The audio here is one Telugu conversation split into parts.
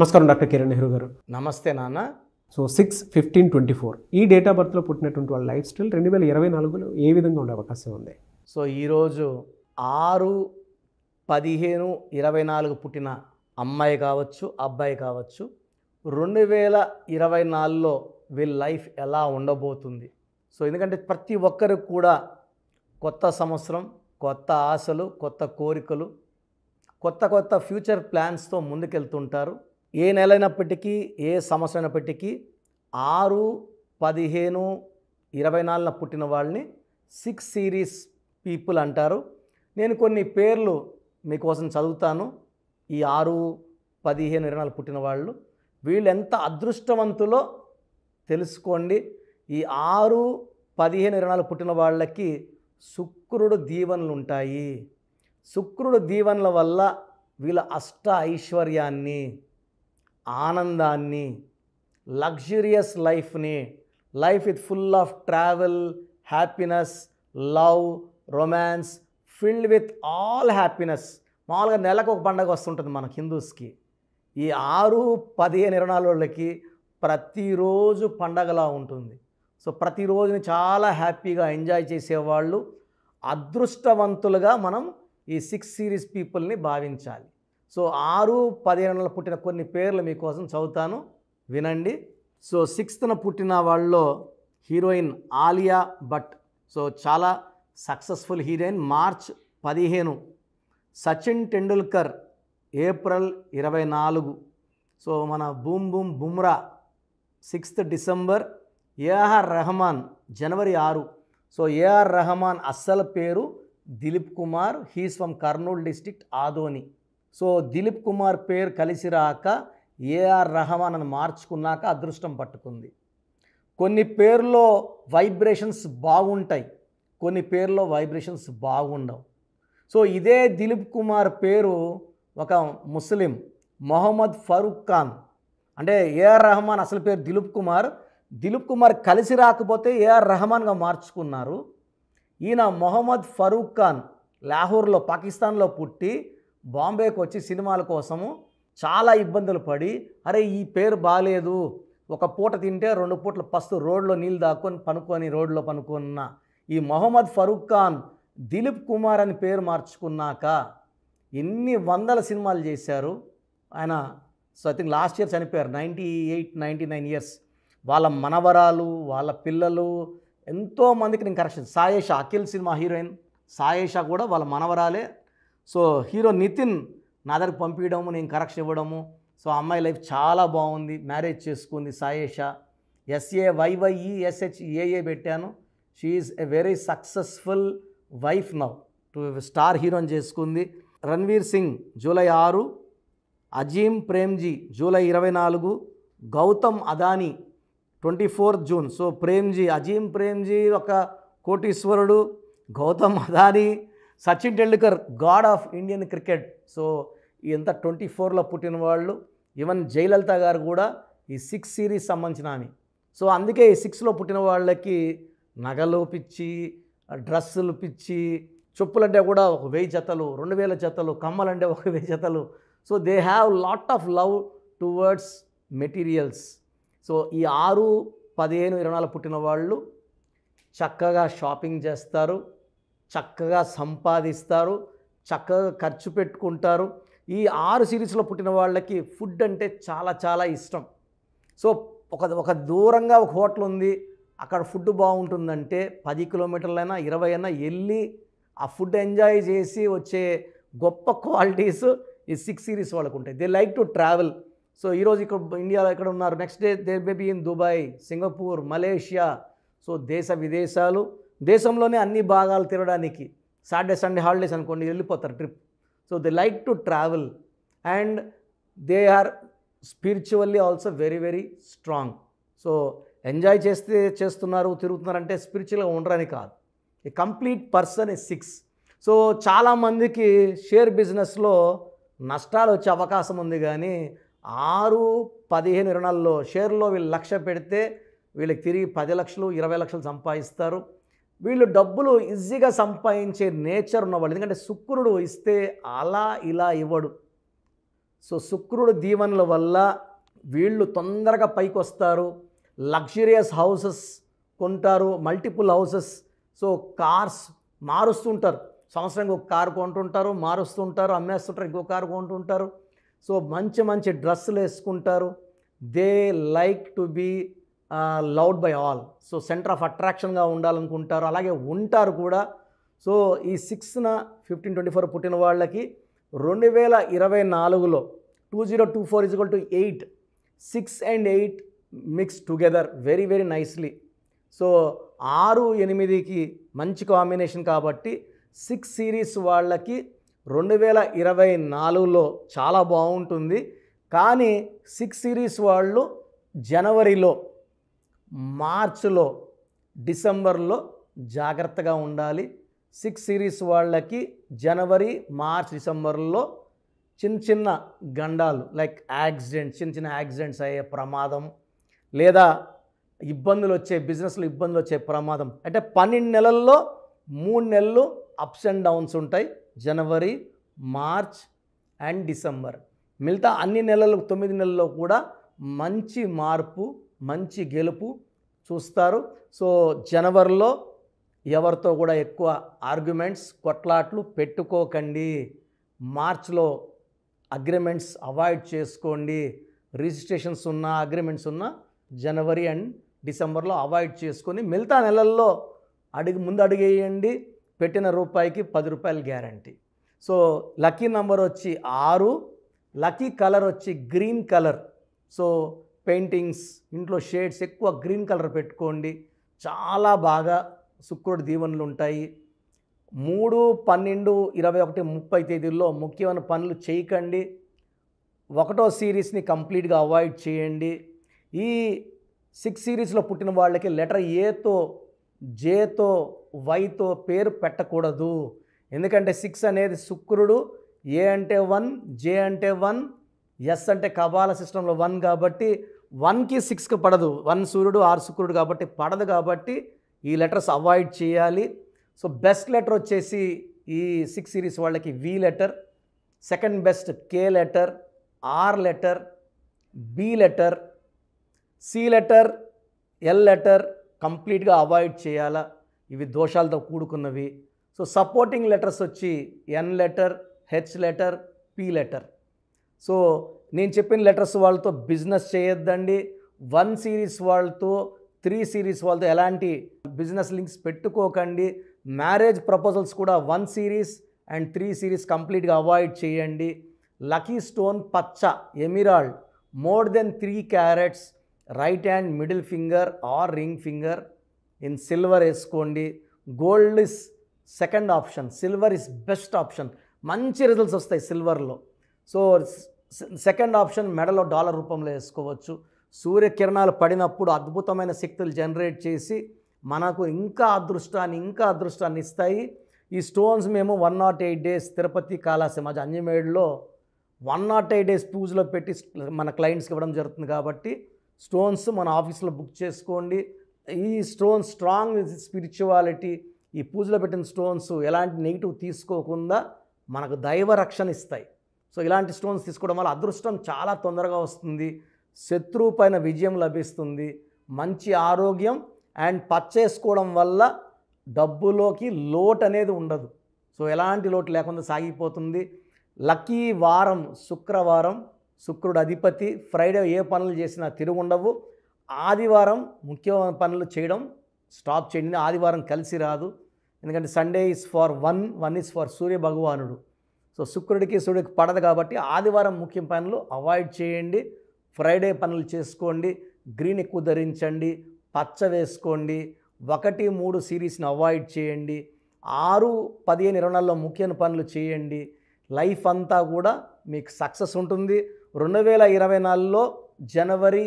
నమస్కారం డాక్టర్ కిరణ్ నెహ్రూ గారు. నమస్తే నాన్న. సో 6/15/24 ఈ డేట్ ఆఫ్ బర్త్లో పుట్టినటువంటి వాళ్ళ లైఫ్ స్టైల్ 2024లో ఏ విధంగా ఉండే అవకాశం ఉంది? సో ఈరోజు 6/15/24 పుట్టిన అమ్మాయి కావచ్చు, అబ్బాయి కావచ్చు, 2024లో వీళ్ళ లైఫ్ ఎలా ఉండబోతుంది? సో ఎందుకంటే ప్రతి ఒక్కరికి కూడా కొత్త సంవత్సరం, కొత్త ఆశలు, కొత్త కోరికలు, కొత్త ఫ్యూచర్ ప్లాన్స్తో ముందుకెళ్తుంటారు. ఏ నెల అయినప్పటికీ, ఏ సంవత్సరం అయినప్పటికీ 6/15/24 పుట్టిన వాళ్ళని 6 సిరీస్ పీపుల్ అంటారు. నేను కొన్ని పేర్లు మీకోసం చదువుతాను. ఈ 6/15/24 పుట్టిన వాళ్ళు వీళ్ళు ఎంత అదృష్టవంతులో తెలుసుకోండి. ఈ 6/15/24 పుట్టిన వాళ్ళకి శుక్రుడు దీవెనలు ఉంటాయి. శుక్రుడు దీవెనల వల్ల వీళ్ళ అష్ట ఐశ్వర్యాన్ని, ఆనందాన్ని, లగ్జరియస్ లైఫ్ని, life with full of travel, happiness, love, romance, filled with all happiness. మామూలుగా నెలకు ఒక పండగ వస్తుంటుంది మన హిందూస్కి. ఈ 6/15/24 వాళ్ళకి ప్రతిరోజు పండగలా ఉంటుంది. సో ప్రతిరోజుని చాలా హ్యాపీగా ఎంజాయ్ చేసేవాళ్ళు అదృష్టవంతులుగా మనం ఈ 6 సిరీస్ పీపుల్ని భావించాలి. సో 6/15/24 పుట్టిన కొన్ని పేర్లు మీకోసం చదువుతాను, వినండి. సో 6th పుట్టిన వాళ్ళలో హీరోయిన్ ఆలియా భట్. సో చాలా successful heroine. March 15. Sachin Tendulkar April 24. So మన boom Bumrah 6th December. AR Rahman January 6. So AR Rahman అస్సలు పేరు Dilip Kumar. He's from Kurnool district, Adoni. So Dilip Kumar పేరు కలిసి రాక ఏఆర్ రెహమాన్ అని మార్చుకున్నాక అదృష్టం పట్టుకుంది. కొన్ని పేర్లో వైబ్రేషన్స్ బాగుంటాయి, కొన్ని పేర్లో వైబ్రేషన్స్ బాగుండవు. సో ఇదే దిలీప్ కుమార్ పేరు ఒక ముస్లిం మొహమ్మద్ ఫరూక్ ఖాన్, అంటే ఏఆర్ రెహమాన్ అసలు పేరు దిలీప్ కుమార్ కలిసి రాకపోతే ఏఆర్ రెహమాన్గా మార్చుకున్నారు. ఈయన మొహమ్మద్ ఫరూక్ ఖాన్ లాహోర్లో, పాకిస్తాన్లో పుట్టి బాంబేకి వచ్చి సినిమాల కోసము చాలా ఇబ్బందులు పడి, అరే ఈ పేరు బాగాలేదు, ఒక పూట తింటే 2 పూటల పస్తు రోడ్లో నీళ్ళు దాక్కొని రోడ్లో పనుకున్న ఈ మొహమ్మద్ ఫరూక్ ఖాన్ దిలీప్ కుమార్ అని పేరు మార్చుకున్నాక ఎన్ని వందల సినిమాలు చేశారు ఆయన. So I think last year చనిపోయారు, 98-99 ఇయర్స్. వాళ్ళ మనవరాలు, వాళ్ళ పిల్లలు ఎంతోమందికి నేను కరెక్షన్. సాయేషా, అఖిల్ సినిమా హీరోయిన్ సాయేషా కూడా వాళ్ళ మనవరాలే. సో హీరో నితిన్ నా దగ్గరకు పంపించడము, నేను కరెక్షన్ ఇవ్వడము. సో అమ్మాయి లైఫ్ చాలా బాగుంది, మ్యారేజ్ చేసుకుంది సాయేషా. SAYYESHAA పెట్టాను. She is a very successful wife now, to star హీరోని చేసుకుంది. Ranveer Singh July 6. Azim Premji July 24. Gautam Adani 24th June. So Azim Premji ఒక కోటీశ్వరుడు, Gautam Adani, Sachin Tendulkar god of Indian cricket. So ఇంత 24లో పుట్టిన వాళ్ళు. ఈవెన్ జయలలిత గారు కూడా ఈ 6 సిరీస్ సంబంధించిన ఆమె. సో అందుకే ఈ 6లో పుట్టిన వాళ్ళకి నగలు పిచ్చి, డ్రెస్సులు పిచ్చి, చెప్పులంటే కూడా 1000 జతలు, 2000 జతలు, కమ్మలంటే 1000 జతలు. So they have lot of love towards materials. So ఈ 6/15/24 పుట్టిన వాళ్ళు చక్కగా షాపింగ్ చేస్తారు, చక్కగా సంపాదిస్తారు, చక్కగా ఖర్చు పెట్టుకుంటారు. ఈ 6 సిరీస్లో పుట్టిన వాళ్ళకి ఫుడ్ అంటే చాలా చాలా ఇష్టం. సో ఒక దూరంగా ఒక హోటల్ ఉంది, అక్కడ ఫుడ్ బాగుంటుందంటే 10 కిలోమీటర్లైనా 20 అయినా వెళ్ళి ఆ ఫుడ్ ఎంజాయ్ చేసి వచ్చే గొప్ప క్వాలిటీస్ ఈ 6 సిరీస్ వాళ్ళకు ఉంటాయి. They like to travel. So ఈరోజు ఇక్కడ ఇండియాలో ఎక్కడ ఉన్నారు, next day they may be in Dubai, Singapore, Malaysia. So దేశ విదేశాలు, దేశంలోనే అన్ని భాగాలు తిరగడానికి సాటర్డే సండే హాలిడేస్ అనుకోండి వెళ్ళిపోతారు trip. So they like to travel and they are spiritually also very very strong. So enjoy చేస్తున్నారు, తిరుగుతున్నారంటే స్పిరిచువల్గా ఉండరని కాదు. A complete person is 6. So చాలామందికి షేర్ బిజినెస్లో నష్టాలు వచ్చే అవకాశం ఉంది, కానీ 6/15/24లో షేర్లో వీళ్ళు 1,00,000 పెడితే వీళ్ళకి తిరిగి 10 లక్షలు 20 లక్షలు సంపాదిస్తారు. వీళ్ళు డబ్బులు ఈజీగా సంపాదించే నేచర్ ఉన్నవాళ్ళు. ఎందుకంటే శుక్రుడు ఇస్తే అలా ఇలా ఇవ్వడు. సో శుక్రుడు దీవెనల వల్ల వీళ్ళు తొందరగా పైకి వస్తారు, లగ్జరియస్ హౌసెస్ కొంటారు, మల్టిపుల్ హౌసెస్. సో కార్స్ మారుస్తుంటారు, సంవత్సరానికి ఒక కారు కొంటుంటారు, మారుస్తుంటారు, అమ్మేస్తుంటారు, ఇంకో కారు కొంటుంటారు. సో మంచి మంచి డ్రెస్సులు వేసుకుంటారు. They like to be loved by all. So centre of అట్రాక్షన్గా ఉండాలనుకుంటారు, అలాగే ఉంటారు కూడా. సో ఈ 6న 1524 పుట్టిన వాళ్ళకి 2024లో 2024 = 8, 6 and 8 mix together very very nicely. So 6, 8కి మంచి కాంబినేషన్ కాబట్టి 6 సిరీస్ వాళ్ళకి 2024లో చాలా బాగుంటుంది. కానీ 6 సిరీస్ వాళ్ళు జనవరిలో, మార్చిలో, డిసెంబర్లో జాగ్రత్తగా ఉండాలి. 6 సిరీస్ వాళ్ళకి జనవరి, మార్చ్, డిసెంబర్లో చిన్న చిన్న గండాలు లైక్ యాక్సిడెంట్స్, చిన్న చిన్న యాక్సిడెంట్స్ అయ్యే ప్రమాదం, లేదా ఇబ్బందులు వచ్చే, బిజినెస్లో ఇబ్బందులు వచ్చే ప్రమాదం. అంటే 12 నెలల్లో 3 నెలలు అప్స్ అండ్ డౌన్స్ ఉంటాయి, జనవరి, మార్చ్ అండ్ డిసెంబర్. మిగతా అన్ని నెలలు 9 నెలల్లో కూడా మంచి మార్పు, మంచి గెలుపు చూస్తారు. సో జనవరిలో ఎవరితో కూడా ఎక్కువ ఆర్గ్యుమెంట్స్, కొట్లాట్లు పెట్టుకోకండి. మార్చ్లో అగ్రిమెంట్స్ అవాయిడ్ చేసుకోండి. రిజిస్ట్రేషన్స్ ఉన్న, అగ్రిమెంట్స్ ఉన్న జనవరి అండ్ డిసెంబర్లో అవాయిడ్ చేసుకొని మిగతా నెలల్లో ముందు అడుగేయండి. పెట్టిన రూపాయికి 10 రూపాయలు గ్యారంటీ. సో లక్కీ నెంబర్ వచ్చి 6, లక్కీ కలర్ వచ్చి గ్రీన్ కలర్. సో పెయింటింగ్స్, ఇంట్లో షేడ్స్ ఎక్కువ గ్రీన్ కలర్ పెట్టుకోండి, చాలా బాగా శుక్రుడి దీవెనలు ఉంటాయి. 3, 12, 21, 30 తేదీల్లో ముఖ్యమైన పనులు చేయకండి. 1వ సిరీస్ని కంప్లీట్గా అవాయిడ్ చేయండి. ఈ 6 సిరీస్లో పుట్టిన వాళ్ళకి లెటర్ ఏతో, జేతో, వైతో పేరు పెట్టకూడదు. ఎందుకంటే 6 అనేది శుక్రుడు, ఏ అంటే 1, జే అంటే 1, ఎస్ అంటే కబాల సిస్టంలో 1 కాబట్టి 1కి 6కి పడదు. 1 సూర్యుడు, 6 శుక్రుడు కాబట్టి పడదు. కాబట్టి ఈ లెటర్స్ అవాయిడ్ చేయాలి. సో బెస్ట్ లెటర్ వచ్చేసి ఈ 6 సిరీస్ వాళ్ళకి V letter, second best K letter, R letter, B letter, C letter, L letter కంప్లీట్గా అవాయిడ్ చేయాలా, ఇవి దోషాలతో కూడుకున్నవి. సో సపోర్టింగ్ లెటర్స్ వచ్చి N letter, H letter, P letter. So నేను చెప్పిన లెటర్స్ వాళ్ళతో బిజినెస్ చేయొద్దండి. 1 సిరీస్ వాళ్ళతో, 3 సిరీస్ వాళ్ళతో ఎలాంటి బిజినెస్ లింక్స్ పెట్టుకోకండి. మ్యారేజ్ ప్రపోజల్స్ కూడా 1 సిరీస్ అండ్ 3 సిరీస్ కంప్లీట్గా అవాయిడ్ చేయండి. లక్కీ స్టోన్ పచ్చ, emerald, more than 3 carats, right hand middle finger or ring finger in silver వేసుకోండి. Gold is second option, silver is best option. మంచి రిజల్ట్స్ వస్తాయి సిల్వర్లో. సో సెకండ్ ఆప్షన్ మెడలో డాలర్ రూపంలో వేసుకోవచ్చు. సూర్యకిరణాలు పడినప్పుడు అద్భుతమైన శక్తులు జనరేట్ చేసి మనకు ఇంకా అదృష్టాన్ని ఇస్తాయి. ఈ స్టోన్స్ మేము 108 డేస్ తిరుపతి కాళహస్తి మధ్య అంజమేడులో 108 డేస్ పూజలో పెట్టి మన క్లయింట్స్కి ఇవ్వడం జరుగుతుంది. కాబట్టి స్టోన్స్ మన ఆఫీస్లో బుక్ చేసుకోండి. ఈ స్టోన్స్ స్ట్రాంగ్ స్పిరిచువాలిటీ, ఈ పూజలో పెట్టిన స్టోన్స్ ఎలాంటి నెగిటివ్ తీసుకోకుండా మనకు దైవ రక్షణ ఇస్తాయి. సో ఇలాంటి స్టోన్స్ తీసుకోవడం వల్ల అదృష్టం చాలా తొందరగా వస్తుంది, శత్రువు పైన విజయం లభిస్తుంది, మంచి ఆరోగ్యం అండ్ పచ్చేసుకోవడం వల్ల డబ్బులోకి లోటు అనేది ఉండదు. సో ఎలాంటి లోటు లేకుండా సాగిపోతుంది. లక్కీ వారం శుక్రవారం, శుక్రుడు అధిపతి. ఫ్రైడే ఏ పనులు చేసినా తిరుగుండవు. ఆదివారం ముఖ్యమైన పనులు చేయడం స్టాప్ చేయండి. ఆదివారం కలిసి రాదు, ఎందుకంటే Sunday is for one is for Surya భగవానుడు. సో శుక్రుడికి సూర్యుడికి పడదు కాబట్టి ఆదివారం ముఖ్య పనులు అవాయిడ్ చేయండి. ఫ్రైడే పనులు చేసుకోండి. గ్రీన్ ఎక్కువ ధరించండి, పచ్చ వేసుకోండి. 1, 3 సిరీస్ని అవాయిడ్ చేయండి. 6, 15, 24లో ముఖ్యమైన పనులు చేయండి. లైఫ్ అంతా కూడా మీకు సక్సెస్ ఉంటుంది. 2024లో జనవరి,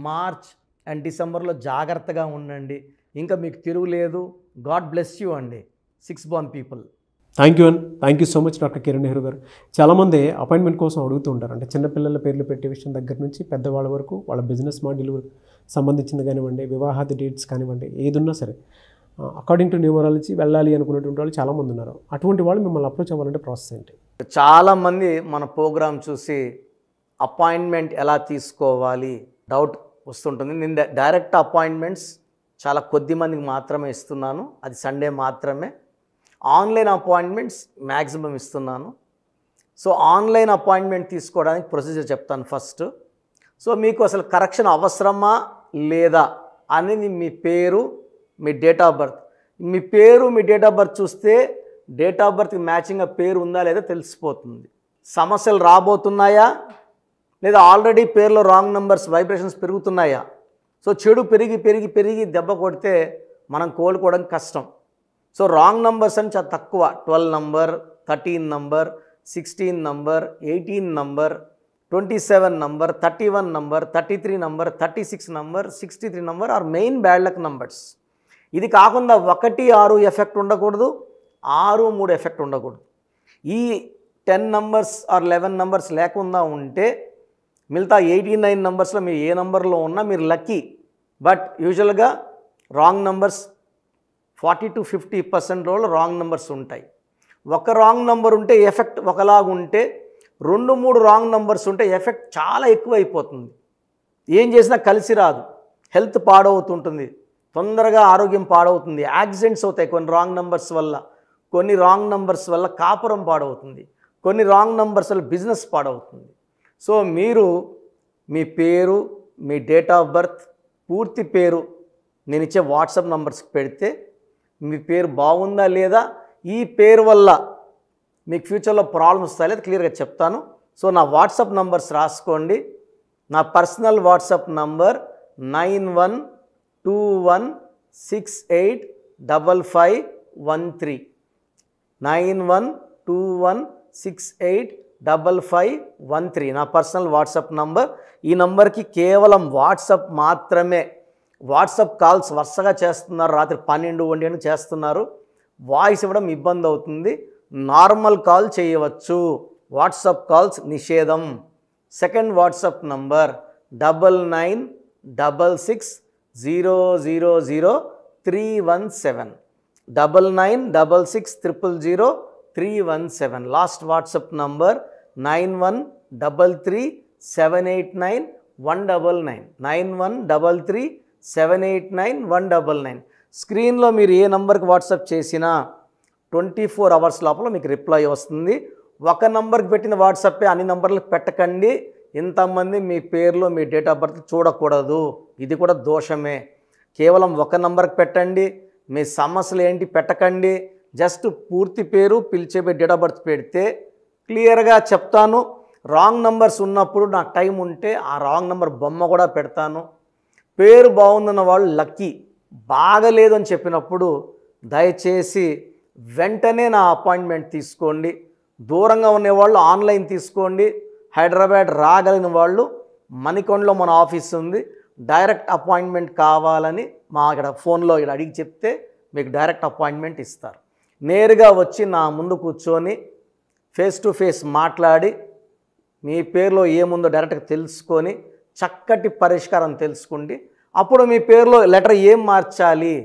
మార్చ్ అండ్ డిసెంబర్లో జాగ్రత్తగా ఉండండి. ఇంకా మీకు తిరుగులేదు. గాడ్ బ్లెస్ యూ అండి 6 born people. Thank you so much doctor Kiran Nehru గారు. చాలామంది అపాయింట్మెంట్ కోసం అడుగుతూ ఉంటారు. అంటే చిన్నపిల్లల పేర్లు పెట్టే విషయం దగ్గర నుంచి పెద్దవాళ్ళ వరకు వాళ్ళ బిజినెస్ మాడ్యూల్ సంబంధించింది కానివ్వండి, వివాహాది డేట్స్ కానివ్వండి, ఏదున్నా సరే అకార్డింగ్ టు న్యూమరాలజీ వెళ్ళాలి అనుకునేటువంటి వాళ్ళు చాలామంది ఉన్నారు. అటువంటి వాళ్ళు మిమ్మల్ని అప్రోచ్ అవ్వాలంటే ప్రాసెస్ ఏంటి? చాలామంది మన ప్రోగ్రామ్ చూసి అపాయింట్మెంట్ ఎలా తీసుకోవాలి డౌట్ వస్తుంటుంది. నేను డైరెక్ట్ అపాయింట్మెంట్స్ చాలా కొద్ది మందికి మాత్రమే ఇస్తున్నాను, అది సండే మాత్రమే. ఆన్లైన్ అపాయింట్మెంట్స్ మ్యాక్సిమం ఇస్తున్నాను. సో ఆన్లైన్ అపాయింట్మెంట్ తీసుకోవడానికి ప్రొసీజర్ చెప్తాను ఫస్ట్. సో మీకు అసలు కరెక్షన్ అవసరమా లేదా అనేది మీ పేరు, మీ డేట్ ఆఫ్ బర్త్. మీ పేరు, మీ డేట్ ఆఫ్ బర్త్ చూస్తే డేట్ ఆఫ్ బర్త్కి మ్యాచింగ్గా పేరు ఉందా లేదా తెలిసిపోతుంది. సమస్యలు రాబోతున్నాయా లేదా ఆల్రెడీ పేరులో రాంగ్ నెంబర్స్ వైబ్రేషన్స్ పెరుగుతున్నాయా? సో చెడు పెరిగి పెరిగి పెరిగి దెబ్బ కొడితే మనం కోలుకోవడం కష్టం. సో రాంగ్ నెంబర్స్ అని చాలా తక్కువ. 12 number, 13 number, 16 number, 18 number, 27 number, 31 number, 33 number, 36 number, 63 number are main bad luck numbers. ఇది కాకుండా 1, 6 ఎఫెక్ట్ ఉండకూడదు, 6, 3 ఎఫెక్ట్ ఉండకూడదు. ఈ 10 నంబర్స్ ఆర్ 11 నంబర్స్ లేకుండా ఉంటే మిగతా 89 నంబర్స్లో మీరు ఏ నంబర్లో ఉన్నా మీరు లక్కీ. బట్ యూజువల్గా wrong numbers 40 to 50% wrong numbers ఉంటాయి. ఒక రాంగ్ నెంబర్ ఉంటే ఎఫెక్ట్ ఒకలాగా ఉంటే 2, 3 రాంగ్ నెంబర్స్ ఉంటే ఎఫెక్ట్ చాలా ఎక్కువ అయిపోతుంది. ఏం చేసినా కలిసి రాదు, హెల్త్ పాడవుతుంటుంది, తొందరగా ఆరోగ్యం పాడవుతుంది, యాక్సిడెంట్స్ అవుతాయి కొన్ని రాంగ్ నెంబర్స్ వల్ల, కొన్ని రాంగ్ నెంబర్స్ వల్ల కాపురం పాడవుతుంది, కొన్ని రాంగ్ నెంబర్స్ వల్ల బిజినెస్ పాడవుతుంది. సో మీరు మీ పేరు, మీ డేట్ ఆఫ్ బర్త్, పూర్తి పేరు నేను ఇచ్చే వాట్సాప్ నంబర్స్కి పెడితే మీ పేరు బాగుందా లేదా, ఈ పేరు వల్ల మీకు ఫ్యూచర్లో ప్రాబ్లమ్స్ వస్తాయి లేదా క్లియర్గా చెప్తాను. సో నా వాట్సాప్ నంబర్స్ రాసుకోండి. నా పర్సనల్ వాట్సాప్ నంబర్ 9121685513 9121685513 నా పర్సనల్ వాట్సాప్ నంబర్. ఈ నంబర్కి కేవలం వాట్సాప్ మాత్రమే. వాట్సాప్ కాల్స్ వరుసగా చేస్తున్నారు, రాత్రి 12, 1 చేస్తున్నారు, వాయిస్ ఇవ్వడం ఇబ్బంది అవుతుంది. నార్మల్ కాల్ చేయవచ్చు, వాట్సాప్ కాల్స్ నిషేధం. Second WhatsApp number 9966000317 9966000317. Last WhatsApp number 9133789199 9133789199. స్క్రీన్లో మీరు ఏ నంబర్కి వాట్సాప్ చేసినా 24 అవర్స్ లోపల మీకు రిప్లై వస్తుంది. ఒక నంబర్కి పెట్టిన వాట్సాపే అన్ని నంబర్లకు పెట్టకండి. ఇంతమంది మీ పేర్లో మీ డేట్ ఆఫ్ బర్త్ చూడకూడదు, ఇది కూడా దోషమే. కేవలం ఒక నంబర్కి పెట్టండి. మీ సమస్యలు ఏంటి పెట్టకండి, జస్ట్ పూర్తి పేరు, పిలిచే డేట్ ఆఫ్ బర్త్ పెడితే క్లియర్గా చెప్తాను. రాంగ్ నంబర్స్ ఉన్నప్పుడు నాకు టైం ఉంటే ఆ రాంగ్ నంబర్ బొమ్మ కూడా పెడతాను. పేరు బాగుందన్న వాళ్ళు లక్కీ, బాగలేదు అని చెప్పినప్పుడు దయచేసి వెంటనే నా అపాయింట్మెంట్ తీసుకోండి. దూరంగా ఉండేవాళ్ళు ఆన్లైన్ తీసుకోండి. హైదరాబాద్ రాగలిగిన వాళ్ళు మణికొండలో మన ఆఫీస్ ఉంది. డైరెక్ట్ అపాయింట్మెంట్ కావాలని మా ఇక్కడ ఫోన్లో ఇక్కడ అడిగి చెప్తే మీకు డైరెక్ట్ అపాయింట్మెంట్ ఇస్తారు. నేరుగా వచ్చి నా ముందు కూర్చొని ఫేస్ టు ఫేస్ మాట్లాడి మీ పేరులో ఏముందో డైరెక్ట్గా తెలుసుకొని చక్కటి పరిష్కారం తెలుసుకోండి. అప్పుడు మీ పేరులో లెటర్ ఏం మార్చాలి,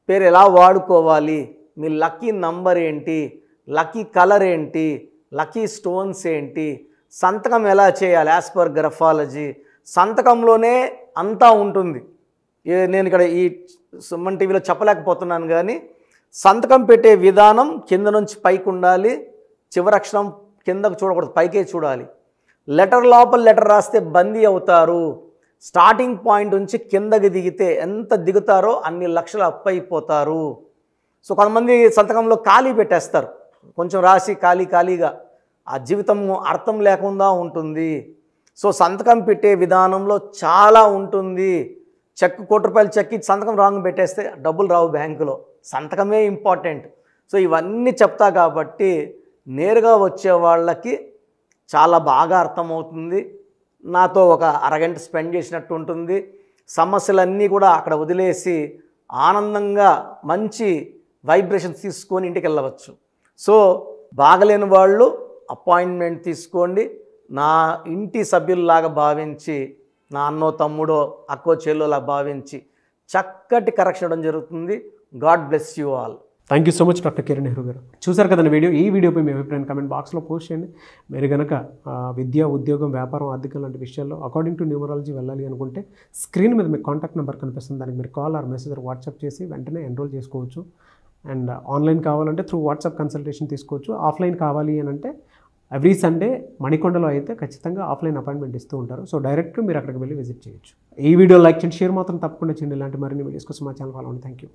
పేరు ఎలా వాడుకోవాలి, మీ లక్కీ నంబర్ ఏంటి, లక్కీ కలర్ ఏంటి, లక్కీ స్టోన్స్ ఏంటి, సంతకం ఎలా చేయాలి యాజ్ పర్ గ్రఫాలజీ, సంతకంలోనే అంతా ఉంటుంది. నేను ఇక్కడ ఈ సుమన్ టీవీలో చెప్పలేకపోతున్నాను కానీ సంతకం పెట్టే విధానం కింద నుంచి పైకి ఉండాలి, చివరి అక్షరం కిందకు చూడకూడదు, పైకే చూడాలి. లెటర్ లోపల లెటర్ రాస్తే బందీ అవుతారు. స్టార్టింగ్ పాయింట్ నుంచి కిందకి దిగితే ఎంత దిగుతారో అన్ని లక్షలు అప్పైపోతారు. సో కొంతమంది సంతకంలో ఖాళీ పెట్టేస్తారు, కొంచెం రాసి ఖాళీగా ఆ జీవితం అర్థం లేకుండా ఉంటుంది. సో సంతకం పెట్టే విధానంలో చాలా ఉంటుంది. చెక్ ₹1 చెక్ ఇచ్చి సంతకం రాంగ్ పెట్టేస్తే డబ్బులు రావు బ్యాంకులో, సంతకమే ఇంపార్టెంట్. సో ఇవన్నీ చెప్తా కాబట్టి నేరుగా వచ్చే వాళ్ళకి చాలా బాగా అర్థమవుతుంది. నాతో ఒక అరగంట స్పెండ్ చేసినట్టు ఉంటుంది. సమస్యలన్నీ కూడా అక్కడ వదిలేసి ఆనందంగా మంచి వైబ్రేషన్స్ తీసుకొని ఇంటికి వెళ్ళవచ్చు. సో బాగలేని వాళ్ళు అపాయింట్మెంట్ తీసుకోండి. నా ఇంటి సభ్యుల్లాగా భావించి, నా అన్నో తమ్ముడో అక్కో చెల్లోలా భావించి చక్కటి కరెక్షన్ ఇవ్వడం జరుగుతుంది. God bless you all. Thank you so much doctor Kiran Nehru గారు. చూసారు కదండి వీడియో. ఈ వీడియోపై మీ అభిప్రాయం కామెంట్ బాక్స్లో పోస్ట్ చేయండి. మీరు కనుక విద్య, ఉద్యోగం, వ్యాపారం, ఆర్థికం లాంటి విషయాల్లో అకార్డింగ్ టు న్యూమరాలజీ వెళ్ళాలి అనుకుంటే స్క్రీన్ మీద మీకు కాంటాక్ట్ నెంబర్ కనిపిస్తుంది. దానికి మీరు కాల్ ఆర్ మెసేజ్ వాట్సాప్ చేసి వెంటనే ఎన్రోల్ చేసుకోవచ్చు. అండ్ ఆన్లైన్ కావాలంటే త్రూ వాట్సాప్ కన్సల్టేషన్ తీసుకోవచ్చు. ఆఫ్లైన్ కావాలి అని అంటే ఎవ్రీ సండే మణికొండలో అయితే ఖచ్చితంగా ఆఫ్లైన్ అపాయింట్మెంట్ ఇస్తూ ఉంటారు. సో డైరెక్ట్గా మీరు అక్కడికి వెళ్ళి విజిట్ చేయొచ్చు. ఈ వీడియో లైక్ చేయండి, షేర్ మాత్రం తప్పకుండా చేయండి. ఇలాంటి మరిన్ని వీడియోస్ కోసం మా ఛానల్ ఫాలో అవ్వండి. Thank you.